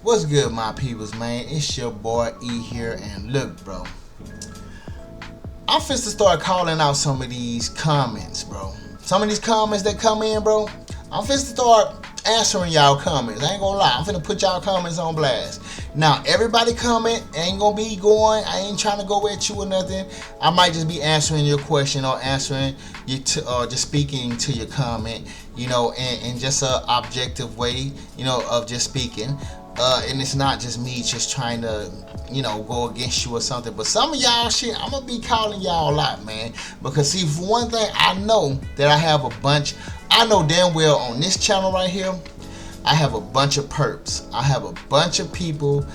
What's good, my peoples, man? It's your boy E here, and look, bro, I'm finna start calling out some of these comments, bro. Some of these comments that come in, bro, I'm finna start answering y'all comments. I ain't gonna lie, I'm finna put y'all comments on blast. Now, everybody comment ain't gonna be going. I ain't trying to go at you or nothing. I might just be answering your question or answering your just speaking to your comment, you know, in just a objective way, you know, of just speaking. And it's not just me just trying to, you know, go against you or something. But some of y'all shit, I'm gonna be calling y'all out, man. Because see, for one thing, I know that I have a bunch. I know damn well on this channel right here, I have a bunch of perps. I have a bunch of people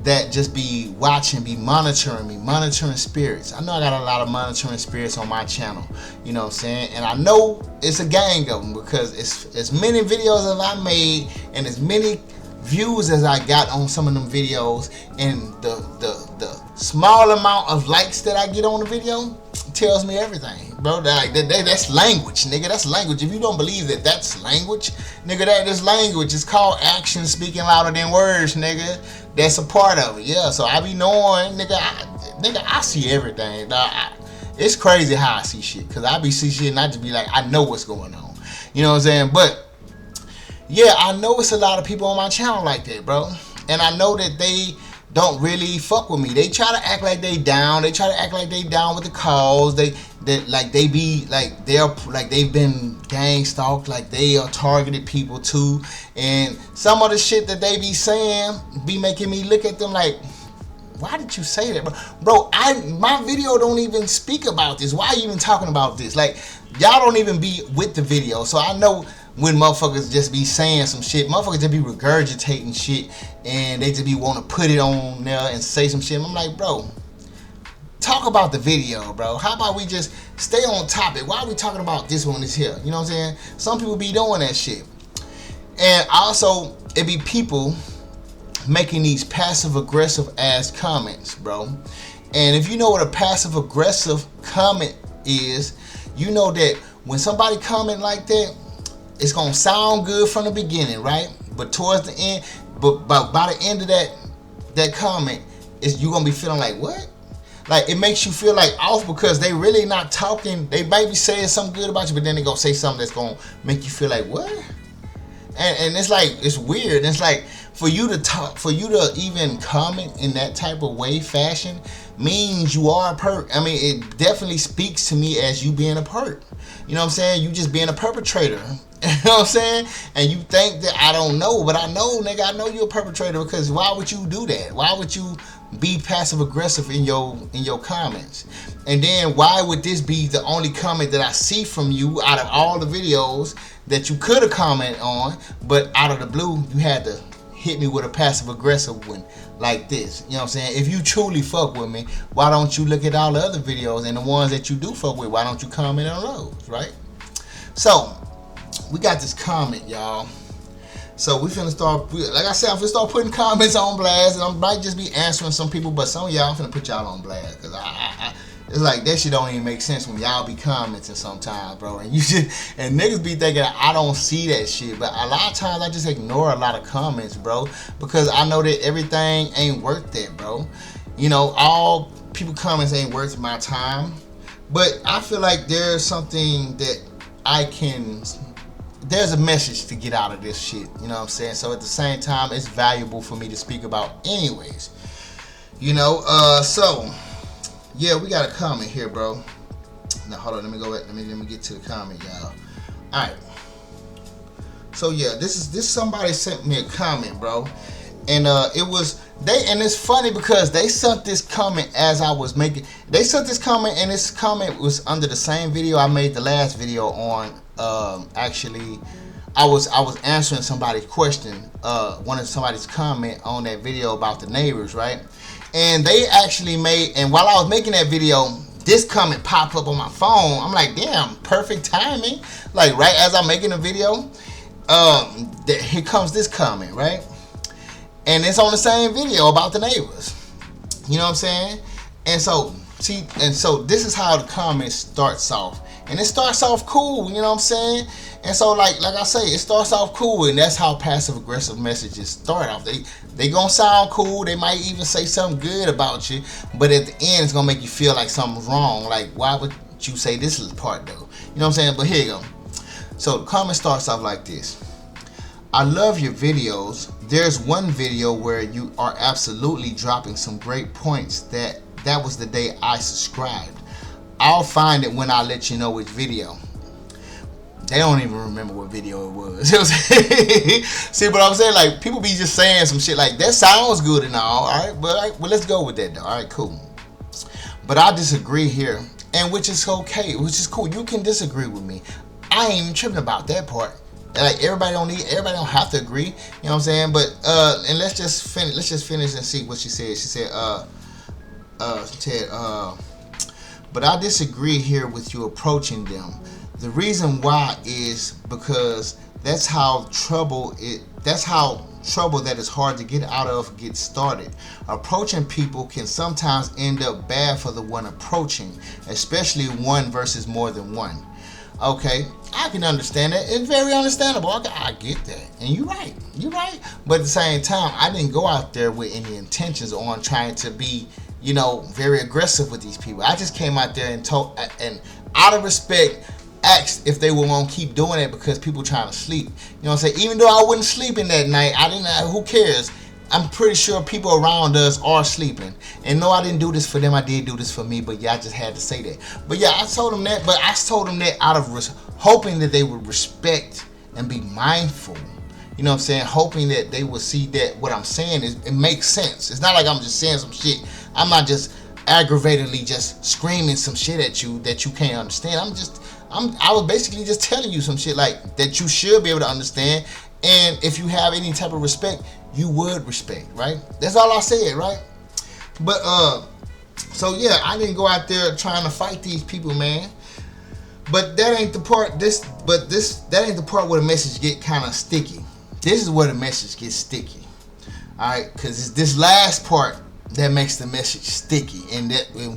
that just be watching, be monitoring me, monitoring spirits. I know I got a lot of monitoring spirits on my channel, you know what I'm saying? And I know it's a gang of them because it's as many videos as I made and as many views as I got on some of them videos, and the small amount of likes that I get on the video tells me everything, bro. That's language, nigga. That's language. If you don't believe that that's language, nigga, this language is called action speaking louder than words, nigga. That's a part of it, yeah. So I be knowing, nigga, I see everything. It's crazy how I see shit, cause I be see shit and I just be like, I know what's going on. You know what I'm saying? But yeah, I know it's a lot of people on my channel like that, bro. And I know that they don't really fuck with me. They try to act like they down. They try to act like they down with the cause. They've been gang stalked, like they are targeted people too. And some of the shit that they be saying be making me look at them like, why did you say that, bro? Bro, my video don't even speak about this. Why are you even talking about this? Like, y'all don't even be with the video. So I know when motherfuckers just be saying some shit, motherfuckers just be regurgitating shit, and they just be want to put it on there and say some shit. I'm like, bro, talk about the video, bro. How about we just stay on topic? Why are we talking about this one is here? You know what I'm saying? Some people be doing that shit. And also, it be people making these passive-aggressive ass comments, bro. And if you know what a passive-aggressive comment is, you know that when somebody comment like that, it's gonna sound good from the beginning, right? But towards the end, but by the end of that comment, you gonna be feeling like, what? Like, it makes you feel like off because they really not talking. They might be saying something good about you, but then they gonna say something that's gonna make you feel like, what? And it's like, it's weird. It's like, for you to even comment in that type of way, fashion, means you are a perp. I mean, it definitely speaks to me as you being a perp. You know what I'm saying? You just being a perpetrator. You know what I'm saying? And you think that I don't know, but I know, nigga, I know you're a perpetrator, because why would you do that? Why would you be passive aggressive in your comments? And then why would this be the only comment that I see from you out of all the videos that you could have commented on, but out of the blue you had to hit me with a passive aggressive one like this? You know what I'm saying? If you truly fuck with me, why don't you look at all the other videos, and the ones that you do fuck with, why don't you comment on those, right? So we got this comment, y'all. So we finna start, like I said, I'm finna start putting comments on blast, and I might just be answering some people, but some of y'all, I'm finna put y'all on blast, because it's like that shit don't even make sense when y'all be commenting sometimes, bro. And and niggas be thinking I don't see that shit, but a lot of times I just ignore a lot of comments, bro, because I know that everything ain't worth that, bro. You know, all people comments ain't worth my time, but I feel like there's something that there's a message to get out of this shit, you know what I'm saying? So at the same time, it's valuable for me to speak about anyways, you know. So yeah, we got a comment here, bro. Now hold on, let me go back, let me get to the comment, y'all. Alright, so yeah, this somebody sent me a comment, bro, and and it's funny because they sent this comment as I was making, they sent this comment, and this comment was under the same video I made the last video on. Actually, I was answering somebody's question, one of somebody's comment on that video about the neighbors, right? And they actually made, and while I was making that video, this comment popped up on my phone. I'm like, damn, perfect timing. Like right as I'm making the video, here comes this comment, right? And it's on the same video about the neighbors. You know what I'm saying? And so, see, and so this is how the comment starts off. And it starts off cool, you know what I'm saying? And so like I say, it starts off cool, and that's how passive aggressive messages start off. They gonna sound cool, they might even say something good about you, but at the end it's gonna make you feel like something's wrong. Like, why would you say this is the part though? You know what I'm saying? But here you go. So the comment starts off like this. I love your videos. There's one video where you are absolutely dropping some great points. That was the day I subscribed. I'll find it when I let you know which video. They don't even remember what video it was. See what I'm saying? Like, people be just saying some shit like, that sounds good and all right, but well, let's go with that though. All right, cool. But I disagree here, and which is okay, which is cool. You can disagree with me. I ain't even tripping about that part. Like, everybody don't have to agree. You know what I'm saying? But and let's just finish and see what she said. She said, but I disagree here with you approaching them. The reason why is because that's how trouble that is hard to get out of gets started. Approaching people can sometimes end up bad for the one approaching, especially one versus more than one. Okay, I can understand that. It's very understandable. I get that. And you're right. But at the same time, I didn't go out there with any intentions on trying to be, very aggressive with these people. I just came out there and told, and out of respect, asked if they were going to keep doing it because people trying to sleep. You know what I'm saying? Even though I wasn't sleeping that night, I didn't know, who cares? I'm pretty sure people around us are sleeping. And no, I didn't do this for them. I did do this for me. But yeah, I just had to say that. But yeah, I told them that. But I told them that out of hoping that they would respect and be mindful. You know what I'm saying? Hoping that they would see that what I'm saying it makes sense. It's not like I'm just saying some shit. I'm not just aggravatedly just screaming some shit at you that you can't understand. I was basically just telling you some shit like that you should be able to understand. And if you have any type of respect, you would respect, right? That's all I said, right? But so yeah, I didn't go out there trying to fight these people, man. But that ain't the part. That ain't the part where the message get kind of sticky. This is where the message gets sticky. All right, because it's this last part that makes the message sticky, and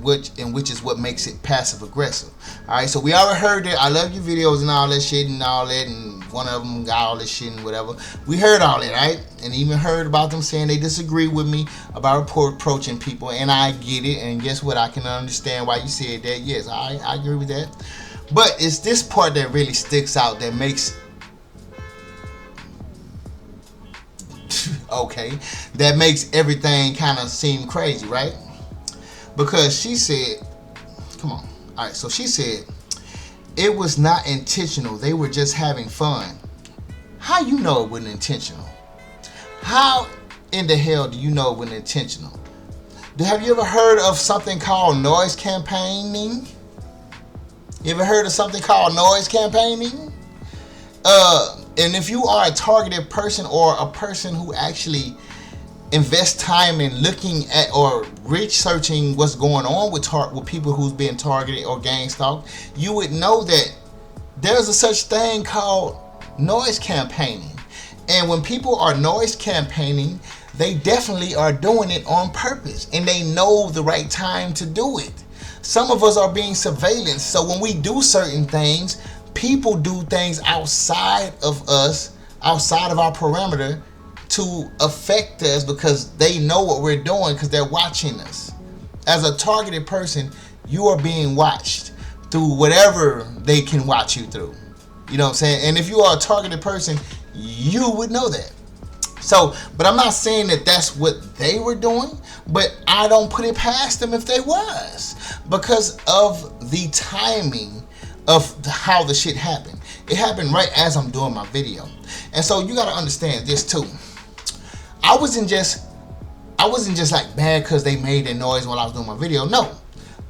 which is what makes it passive aggressive. All right, so we already heard that I love your videos and all that shit and all that, and one of them got all this shit and whatever. We heard all that, right? And even heard about them saying they disagree with me about approaching people, and I get it. And guess what? I can understand why you said that. Yes, I agree with that. But it's this part that really sticks out that makes that makes everything kind of seem crazy, right? Because she said, come on. All right, so she said, it was not intentional. They were just having fun. How you know it wasn't intentional? How in the hell do you know it wasn't intentional? Have you ever heard of something called noise campaigning? You ever heard of something called noise campaigning? And if you are a targeted person or a person who actually invests time in looking at or researching what's going on with people who's being targeted or gang stalked, you would know that there's a such thing called noise campaigning. And when people are noise campaigning, they definitely are doing it on purpose, and they know the right time to do it. Some of us are being surveillance, so when we do certain things, people do things outside of us, outside of our parameter, to affect us because they know what we're doing because they're watching us. As a targeted person, you are being watched through whatever they can watch you through. You know what I'm saying? And if you are a targeted person, you would know that. So, but I'm not saying that that's what they were doing, but I don't put it past them if they was, because of the timing of how the shit happened. It happened right as I'm doing my video. And so you gotta understand this too. I wasn't just like mad because they made that noise while I was doing my video. No.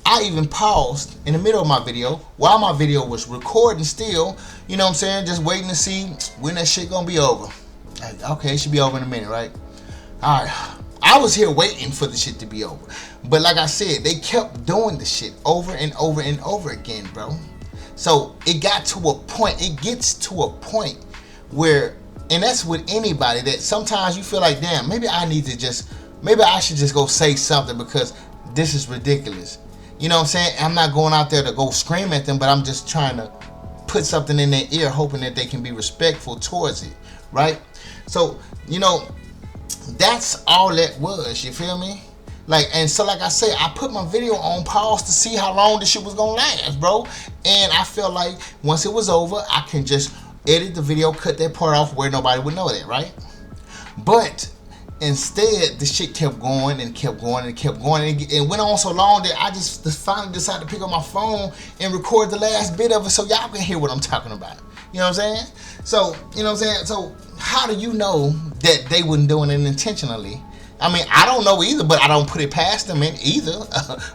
I even paused in the middle of my video while my video was recording still, you know what I'm saying, just waiting to see when that shit gonna be over. Like, okay, it should be over in a minute, right? Alright. I was here waiting for the shit to be over. But like I said, they kept doing the shit over and over and over again, bro. So it got to a point, it gets to a point where, and that's with anybody, that sometimes you feel like, damn, maybe I should just go say something because this is ridiculous. You know what I'm saying? I'm not going out there to go scream at them, but I'm just trying to put something in their ear, hoping that they can be respectful towards it, right? So, you know, that's all that was, you feel me? Like, and so like I said, I put my video on pause to see how long this shit was gonna last, bro. And I felt like once it was over, I can just edit the video, cut that part off where nobody would know that, right? But instead, the shit kept going and kept going and kept going, and it went on so long that I just finally decided to pick up my phone and record the last bit of it so y'all can hear what I'm talking about. You know what I'm saying? So, you know what I'm saying? So, how do you know that they wasn't doing it intentionally? I mean, I don't know either, but I don't put it past them either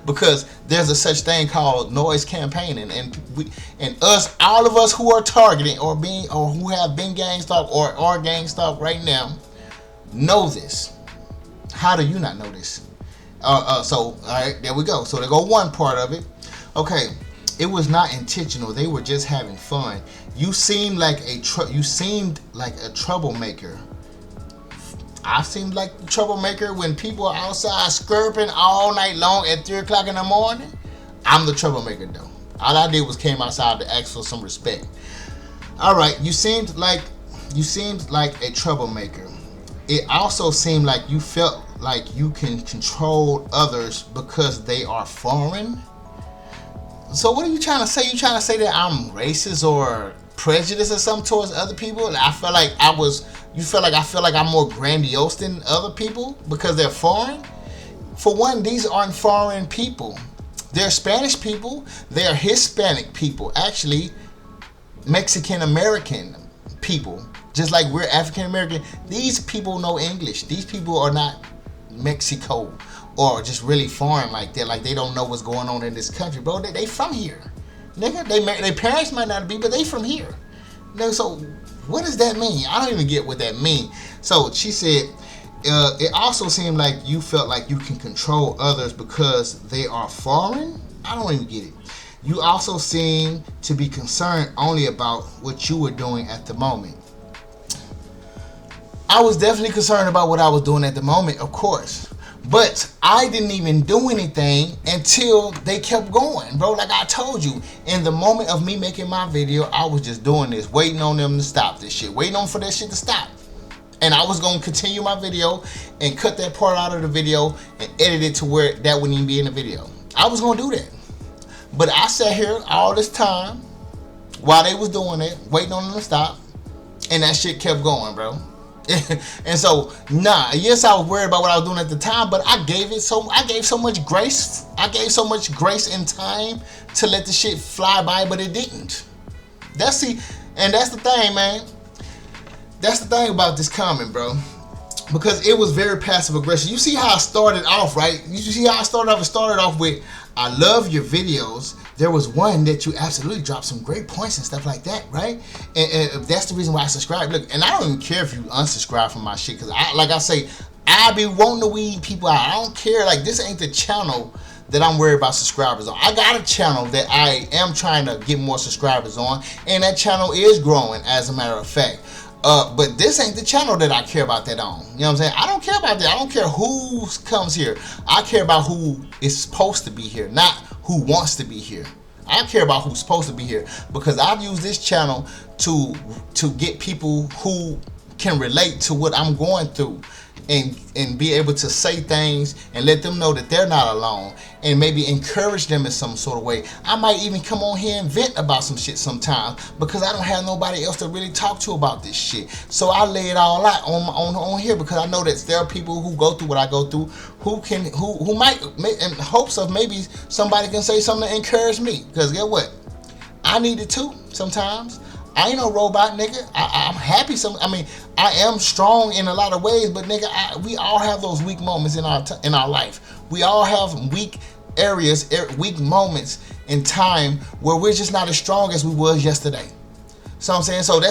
because there's a such thing called noise campaigning, and all of us who are targeting or who have been gang stalked or are gang stalked right now know this. How do you not know this? So, all right, there we go. So there go one part of it. Okay, it was not intentional. They were just having fun. You seemed like a troublemaker. I seemed like the troublemaker when people are outside skirping all night long at 3 o'clock in the morning. I'm the troublemaker though. All I did was came outside to ask for some respect. All right, you seemed like a troublemaker. It also seemed like you felt like you can control others because they are foreign. So what are you trying to say? You trying to say that I'm racist or prejudiced or something towards other people? I feel like you feel like I feel like I'm more grandiose than other people because they're foreign? For one, these aren't foreign people. They're Spanish people. They're Hispanic people. Actually, Mexican American people. Just like we're African American. These people know English. These people are not Mexico or just really foreign like that. Like they don't know what's going on in this country, bro. They from here. Nigga, their parents might not be, but they from here. So what does that mean? I don't even get what that means. So she said, it also seemed like you felt like you can control others because they are foreign. I don't even get it. You also seem to be concerned only about what you were doing at the moment. I was definitely concerned about what I was doing at the moment, of course. But I didn't even do anything until they kept going, bro. Like I told you, in the moment of me making my video, I was just doing this, waiting on them to stop this shit, waiting on for that shit to stop. And I was going to continue my video and cut that part out of the video and edit it to where that wouldn't even be in the video. I was going to do that. But I sat here all this time while they was doing it, waiting on them to stop, and that shit kept going, bro. And so, yes, I was worried about what I was doing at the time, but I gave so much grace. I gave so much grace and time to let the shit fly by, but it didn't. That's the thing, man. That's the thing about this comment, bro. Because it was very passive aggressive. You see how I started off, right? You see how I started off? It started off with, I love your videos. There was one that you absolutely dropped some great points and stuff like that, right? And that's the reason why I subscribed. Look, and I don't even care if you unsubscribe from my shit, because like I say, I be wanting to weed people out. I don't care. Like, this ain't the channel that I'm worried about subscribers on. I got a channel that I am trying to get more subscribers on, and that channel is growing, as a matter of fact. But this ain't the channel that I care about that on. You know what I'm saying? I don't care about that. I don't care who comes here. I care about who is supposed to be here, not who wants to be here. I care about who's supposed to be here, because I've used this channel to get people who can relate to what I'm going through, and be able to say things and let them know that they're not alone, and maybe encourage them in some sort of way. I might even come on here and vent about some shit sometimes, because I don't have nobody else to really talk to about this shit. So I lay it all out on here, because I know that there are people who go through what I go through, who might, in hopes of maybe somebody can say something to encourage me. Because guess what? I need it too sometimes. I ain't no robot, nigga. I'm happy. I am strong in a lot of ways, but nigga, we all have those weak moments in our life. We all have weak areas, weak moments in time where we're just not as strong as we was yesterday. So I'm saying, so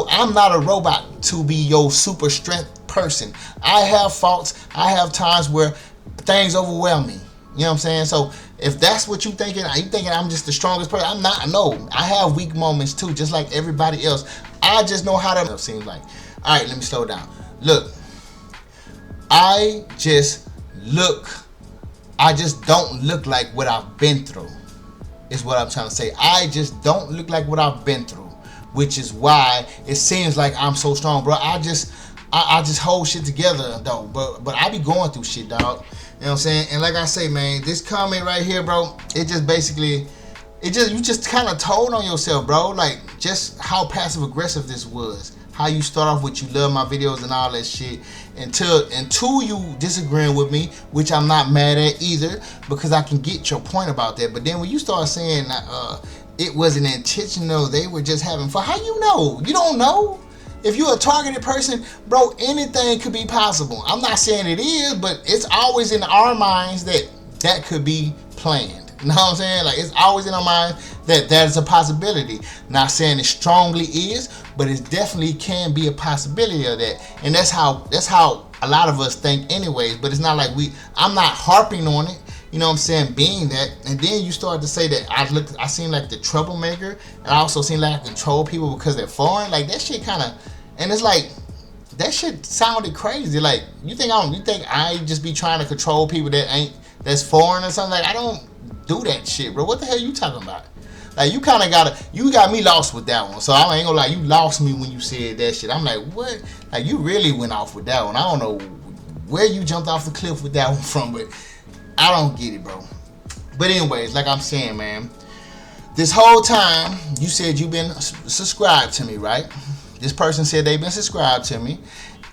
I'm not a robot to be your super strength person. I have faults. I have times where things overwhelm me. You know what I'm saying? So if that's what you thinking I'm just the strongest person. I'm not. No, I have weak moments too, just like everybody else. I just know how to. Seems like. All right, let me slow down. Look, I I just don't look like what I've been through. Is what I'm trying to say. I just don't look like what I've been through, which is why it seems like I'm so strong, bro. I just hold shit together though, but I be going through shit, dog. You know what I'm saying? And like I say, man, this comment right here, bro, it just basically, you just kind of told on yourself, bro. Like just how passive aggressive this was. How you start off with you love my videos and all that shit until you disagreeing with me, which I'm not mad at either, because I can get your point about that. But then when you start saying it wasn't intentional, they were just having fun. How you know? You don't know. If you're a targeted person, bro, anything could be possible. I'm not saying it is, but it's always in our minds that could be planned. You know what I'm saying? Like, it's always in our mind that is a possibility. Not saying it strongly is, but it definitely can be a possibility of that. And that's how a lot of us think anyways. But it's not like I'm not harping on it. You know what I'm saying? Being that. And then you start to say that I seem like the troublemaker. And I also seem like I control people because they're foreign. Like, that shit kind of, and it's like, that shit sounded crazy. Like, you think I just be trying to control people that's foreign or something? Like, I don't do that shit, bro. What the hell you talking about? Like, you got me lost with that one. So I ain't gonna lie, you lost me when you said that shit. I'm like, what? Like, you really went off with that one. I don't know where you jumped off the cliff with that one from, but I don't get it, bro. But anyways, like I'm saying, man, this whole time you said you've been subscribed to me, right? This person said they've been subscribed to me,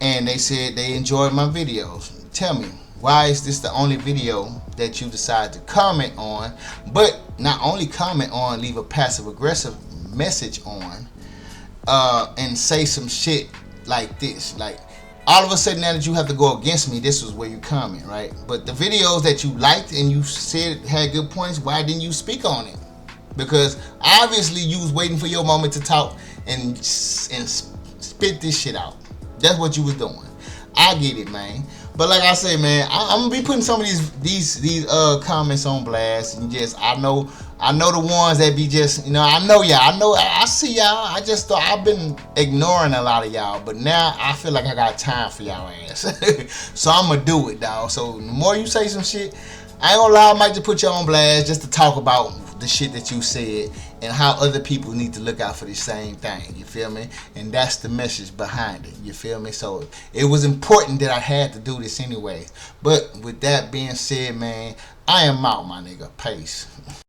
and they said they enjoyed my videos. Tell me, why is this the only video that you decide to comment on, but not only comment on, leave a passive aggressive message on, and say some shit like this? Like, all of a sudden now that you have to go against me, this was where you comment, right? But the videos that you liked and you said had good points, why didn't you speak on it? Because obviously you was waiting for your moment to talk and spit this shit out. That's what you was doing. I get it, man. But like I say, man, I'm gonna be putting some of these comments on blast, and just I know the ones that be just, you know, I know y'all, I see y'all. I just thought I've been ignoring a lot of y'all, but now I feel like I got time for y'all ass. So I'm gonna do it, dog. So the more you say some shit, I ain't gonna lie, I might just put you on blast just to talk about the shit that you said and how other people need to look out for the same thing. You feel me? And that's the message behind it. You feel me? So it was important that I had to do this anyway. But with that being said, man, I am out, my nigga. Peace.